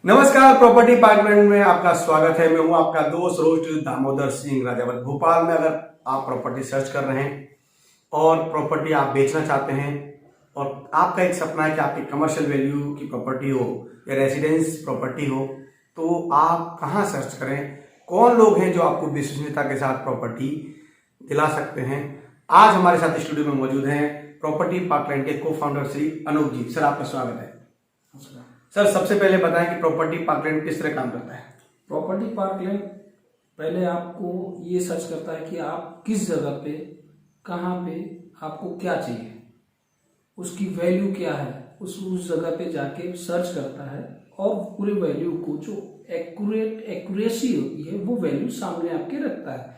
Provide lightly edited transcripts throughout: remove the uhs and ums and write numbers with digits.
नमस्कार, property parkland में आपका स्वागत है। मैं हूं आपका दोस्त रोस्ट दामोदर सिंह राजावत। भोपाल में अगर आप प्रॉपर्टी सर्च कर रहे हैं और प्रॉपर्टी आप बेचना चाहते हैं और आपका एक सपना है कि आपकी कमर्शियल वैल्यू की प्रॉपर्टी हो या रेजिडेंस प्रॉपर्टी हो, तो आप कहां सर्च करें? कौन लोग हैं जो आपको विश्वसनीयता के साथ प्रॉपर्टी दिला सकते हैं? आज हमारे साथ स्टूडियो में मौजूद हैं प्रॉपर्टी पार्कलैंड के को फाउंडर श्री अनूप जी। सर, आपका स्वागत है। सर, सबसे पहले बताएं कि प्रॉपर्टी पार्कलैंड किस तरह काम करता है? प्रॉपर्टी पार्कलैंड पहले आपको ये सर्च करता है कि आप किस जगह पे, कहाँ पे, आपको क्या चाहिए, उसकी वैल्यू क्या है, उस जगह पे जाके सर्च करता है और पूरे वैल्यू को जो एक्यूरेसी होती है वो वैल्यू सामने आपके रखता है।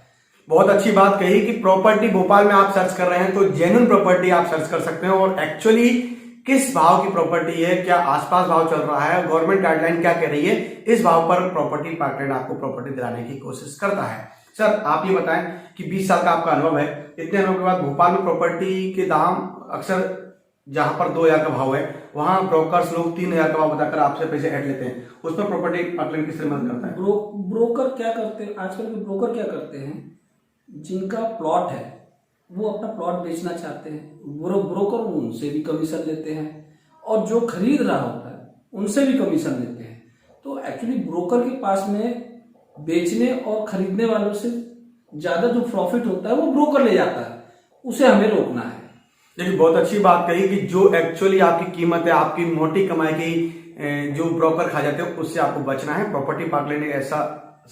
बहुत अच्छी बात कही कि प्रॉपर्टी भोपाल में आप सर्च कर रहे हैं तो जेन्युइन प्रॉपर्टी आप सर्च कर सकते हैं और एक्चुअली किस भाव की प्रॉपर्टी है, क्या आसपास भाव चल रहा है, गवर्नमेंट गाइडलाइन क्या कह रही है, इस भाव पर प्रॉपर्टी पार्कलैंड आपको प्रॉपर्टी दिलाने की कोशिश करता है। सर, आप ये बताएं कि 20 साल का आपका अनुभव है, इतने अनुभव के बाद भोपाल में प्रॉपर्टी के दाम अक्सर जहां पर 2,000 का भाव है वहां ब्रोकर्स लोग 3,000 का भाव बताकर आपसे पैसे ऐड लेते हैं, उस पर प्रॉपर्टी पार्कलैंड किस तरह मदद करता है? ब्रोकर क्या करते हैं, आजकल के ब्रोकर क्या करते हैं, जिनका प्लॉट है वो अपना प्लॉट बेचना चाहते हैं, ब्रोकर उनसे भी कमीशन लेते हैं और जो खरीद रहा होता है उनसे भी कमीशन लेते हैं। तो एक्चुअली ब्रोकर के पास में बेचने और खरीदने वालों से ज्यादा जो प्रॉफिट होता है वो ब्रोकर ले जाता है, उसे हमें रोकना है। देखिए, बहुत अच्छी बात कही कि जो एक्चुअली आपकी कीमत है, आपकी मोटी कमाई की जो ब्रोकर खा जाते हैं उससे आपको बचना है। प्रॉपर्टी पार्कलैंड एक ऐसा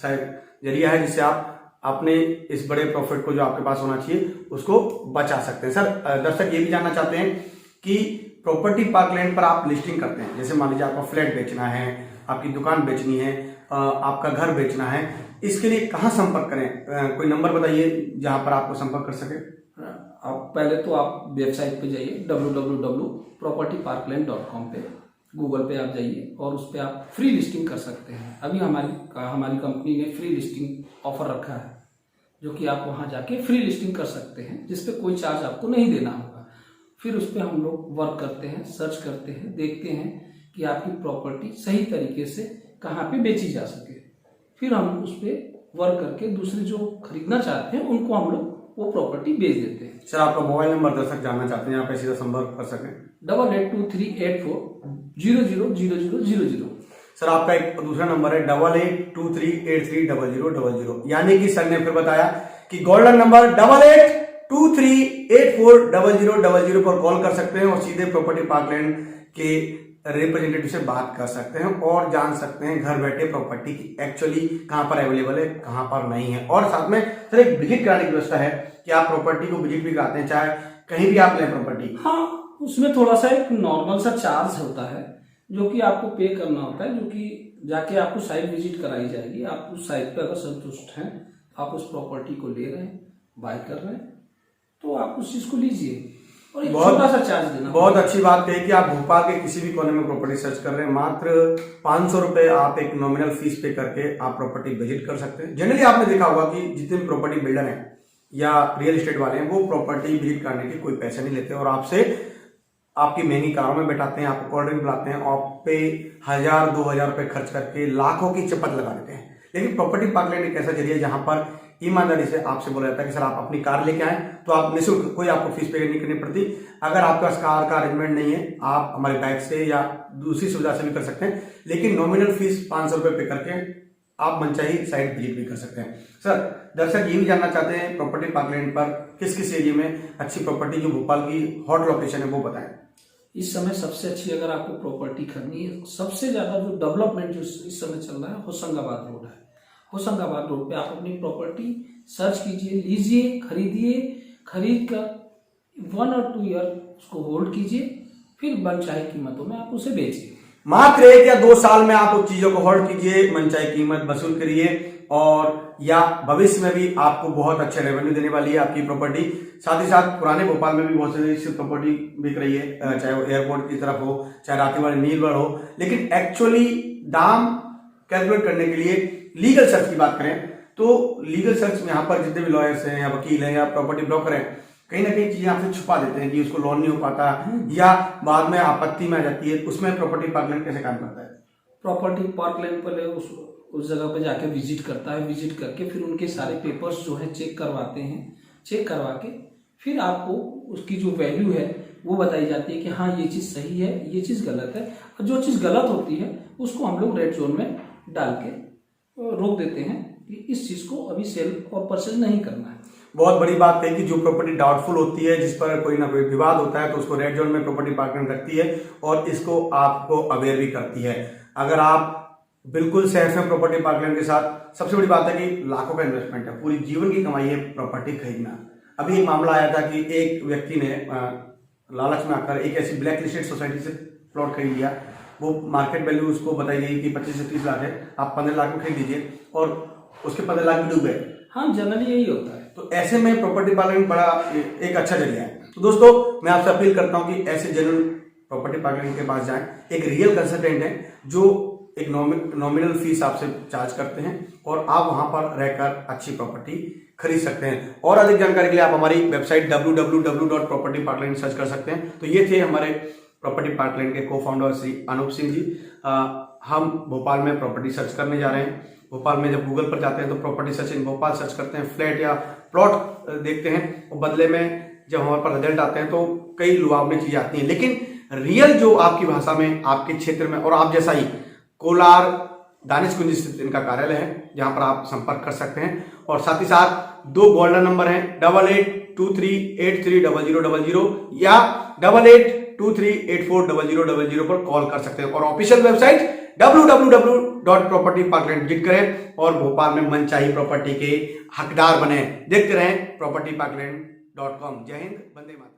शायद जरिया है जिससे आप अपने इस बड़े प्रॉफिट को जो आपके पास होना चाहिए उसको बचा सकते हैं। सर, दर्शक ये भी जानना चाहते हैं कि प्रॉपर्टी पार्कलैंड पर आप लिस्टिंग करते हैं, जैसे मान लीजिए आपका फ्लैट बेचना है, आपकी दुकान बेचनी है, आपका घर बेचना है, इसके लिए कहाँ संपर्क करें? कोई नंबर बताइए जहां पर आपको संपर्क कर सके। आप पहले तो आप वेबसाइट पे जाइए www.propertyparkland.com पे, गूगल पे आप जाइए और उस पर आप फ्री लिस्टिंग कर सकते हैं। अभी हमारी कंपनी ने फ्री लिस्टिंग ऑफर रखा है जो कि आप वहां जाके फ्री लिस्टिंग कर सकते हैं, जिसपे कोई चार्ज आपको नहीं देना होगा। फिर उस पर हम लोग वर्क करते हैं, सर्च करते हैं, देखते हैं कि आपकी प्रॉपर्टी सही तरीके से कहाँ पे बेची जा सके। फिर हम उस पर वर्क करके दूसरे जो खरीदना चाहते हैं उनको हम लोग वो प्रॉपर्टी बेच देते हैं। सर, आपका मोबाइल नंबर दर्शक जानना चाहते हैं, यहाँ पे सीधा संपर्क कर सकें। 8823840000। सर, आपका एक दूसरा नंबर है 8823830000, यानी कि सर ने फिर बताया कि गोल्डन नंबर 8823840000 पर कॉल कर सकते हैं और सीधे प्रॉपर्टी पार्कलैंड के रिप्रेजेंटेटिव से बात कर सकते हैं और जान सकते हैं घर बैठे प्रॉपर्टी की एक्चुअली कहां पर अवेलेबल है, कहां पर नहीं है। और साथ में सर एक विजिट कराने की व्यवस्था है कि आप प्रॉपर्टी को विजिट भी कराते हैं, चाहे कहीं भी आप लें प्रॉपर्टी। हाँ, उसमें थोड़ा सा एक नॉर्मल सा चार्ज होता है जो कि आपको पे करना होता है, जो कि जाके आपको साइट विजिट कराई जाएगी। आप उस साइट पे अगर संतुष्ट हैं, आप उस प्रॉपर्टी को ले रहे हैं, बाय कर रहे हैं, तो आप उस चीज को लीजिए और एक छोटा सा चार्ज देना। बहुत अच्छी बात कही कि आप भोपाल के किसी भी कोने में प्रॉपर्टी सर्च कर रहे हैं, मात्र 500 रुपए आप एक नॉमिनल फीस पे करके आप प्रॉपर्टी विजिट कर सकते हैं। जनरली आपने देखा होगा कि जितने भी प्रॉपर्टी बिल्डर हैं या रियल एस्टेट वाले हैं वो प्रॉपर्टी विजिट करने के कोई पैसे नहीं लेते और आपसे आपकी महंगी कारों में बैठाते हैं, आपको कोल्ड ड्रिंक पिलाते हैं, आप पे 1,000-2,000 रुपए खर्च करके लाखों की चपत लगा देते हैं। लेकिन प्रॉपर्टी पार्कलैंड एक ऐसा जरिया है जहां पर ईमानदारी से आपसे बोला जाता है कि सर आप अपनी कार लेके आए तो आप निःशुल्क, कोई आपको फीस पे नहीं करनी पड़ती। अगर आपके पास कार का अरेंजमेंट नहीं है, आप हमारे बाइक से या दूसरी सुविधा से भी कर सकते हैं, लेकिन नॉमिनल फीस 500 रुपए पे करके आप मनचाही साइट विजिट भी कर सकते हैं। सर, दर्शक ये भी जानना चाहते हैं प्रॉपर्टी पार्कलैंड पर किस किस एरिया में अच्छी प्रॉपर्टी जो भोपाल की हॉट लोकेशन है वो बताएं। इस समय सबसे अच्छी अगर आपको प्रॉपर्टी खरीदनी है, सबसे ज्यादा जो डेवलपमेंट जो इस समय चल रहा है होशंगाबाद रोड है। होशंगाबाद रोड पे आप अपनी प्रॉपर्टी सर्च कीजिए, लीजिए, खरीदिए, खरीद कर 1 और 2 ईयर उसको होल्ड कीजिए, फिर मनचाही कीमतों में आप उसे बेचिए। मात्र 1 या 2 साल में आप उस चीजों को होल्ड कीजिए, मनचाही कीमत वसूल करिए और या भविष्य में भी आपको बहुत अच्छा रेवेन्यू देने वाली है आपकी प्रॉपर्टी। साथ ही साथ पुराने भोपाल में भी बहुत सारी प्रॉपर्टी बिक रही है, चाहे वो एयरपोर्ट की तरफ हो, चाहे रातीवाड़ी नीलगढ़ हो, लेकिन एक्चुअली दाम कैलकुलेट करने के लिए लीगल सर्च की बात करें तो लीगल सर्च में यहाँ पर जितने भी लॉयर्स हैं या वकील हैं या प्रॉपर्टी ब्रोकर हैं, कहीं ना कहीं चीजें आपसे छुपा देते हैं कि उसको लोन नहीं हो पाता या बाद में आपत्ति में आ जाती है। उसमें प्रॉपर्टी पार्कलैंड कैसे काम करता है? प्रॉपर्टी पार्कलैंड पर उस जगह पे जाके विजिट करता है। विजिट करके फिर उनके सारे पेपर्स जो है चेक करवाते हैं। चेक करवा के फिर आपको उसकी जो वैल्यू है वो बताई जाती है कि हाँ ये चीज़ सही है, ये चीज़ गलत है। और जो चीज़ गलत होती है उसको हम लोग रेड जोन में डाल के रोक देते हैं कि इस चीज़ को अभी सेल और परचेज नहीं करना है। बहुत बड़ी बात है कि जो प्रॉपर्टी डाउटफुल होती है, जिस पर कोई ना कोई विवाद होता है, तो उसको रेड जोन में प्रॉपर्टी पार्कलैंड रखती है और इसको आपको अवेयर भी करती है। अगर आप बिल्कुल सेफ है प्रॉपर्टी पार्कलैंड के साथ, सबसे बड़ी बात है कि लाखों का इन्वेस्टमेंट है, पूरी जीवन की कमाई है प्रॉपर्टी खरीदना। अभी एक मामला आया था कि एक व्यक्ति ने लालच में आकर एक ऐसी ब्लैक लिस्टेड सोसाइटी से प्लॉट खरीद लिया। वो मार्केट वैल्यू उसको बताई गई कि 25 से 30 लाख है, आप 15 लाख में खरीद लीजिए, और उसके 15 लाख भी डूब गए। हाँ, जनरली यही होता है। तो ऐसे में प्रॉपर्टी पार्कलैंड बड़ा एक अच्छा जरिया है। तो दोस्तों, मैं आपसे अपील करता हूं कि ऐसे जेन्युइन प्रॉपर्टी पार्कलैंड के पास जाएं। एक रियल कंसल्टेंट है जो एक नॉमिनल फीस आपसे चार्ज करते हैं और आप वहां पर रहकर अच्छी प्रॉपर्टी खरीद सकते हैं। और अधिक जानकारी के लिए आप हमारी वेबसाइट www.propertyparkland सर्च कर सकते हैं। तो ये थे हमारे प्रॉपर्टी पार्कलैंड के को फाउंडर श्री अनूप सिंह जी। हम भोपाल में प्रॉपर्टी सर्च करने जा रहे हैं। भोपाल में जब गूगल पर जाते हैं तो property search in Bhopal search करते हैं, फ्लैट या प्लॉट देखते हैं, और बदले में जब हमारे पास रिजल्ट आते हैं तो कई लुभावनी चीजें आती हैं। लेकिन रियल जो आपकी भाषा में, आपके क्षेत्र में, और आप जैसा ही कोलार दानिश कुंज स्थित इनका कार्यालय है, जहां पर आप संपर्क कर सकते हैं। और साथ ही साथ 2 गोल्डन नंबर हैं 8823830000 या 8823840000 पर कॉल कर सकते हैं। और ऑफिशियल वेबसाइट www.propertyparkland विजिट करें और भोपाल में मनचाही प्रॉपर्टी के हकदार बने। देखते रहें propertyparkland.com। जय हिंद, वंदे मातरम।